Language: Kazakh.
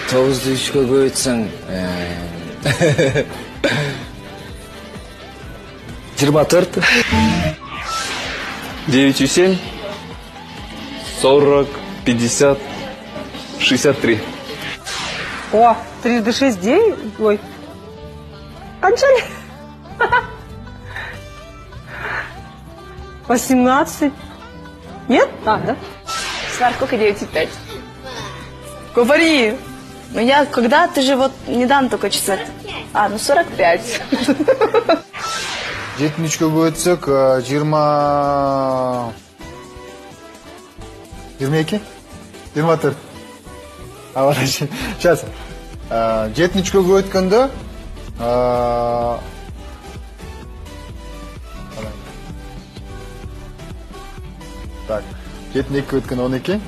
9'ды 3'e bölsəң 24. 9,7, 40, 50, 63. О, 3 6, 9. Ой. Кончали. 18. Нет? А, да? Свар, сколько 9,5? Говори. Ну я, когда, ты же вот недавно только часа. А, ну 45. 7'ni 3'e bölsək 22, 24. Сейчас. 7'ni 3'e bölgəndə так, 7'ni 2 ötkən 12.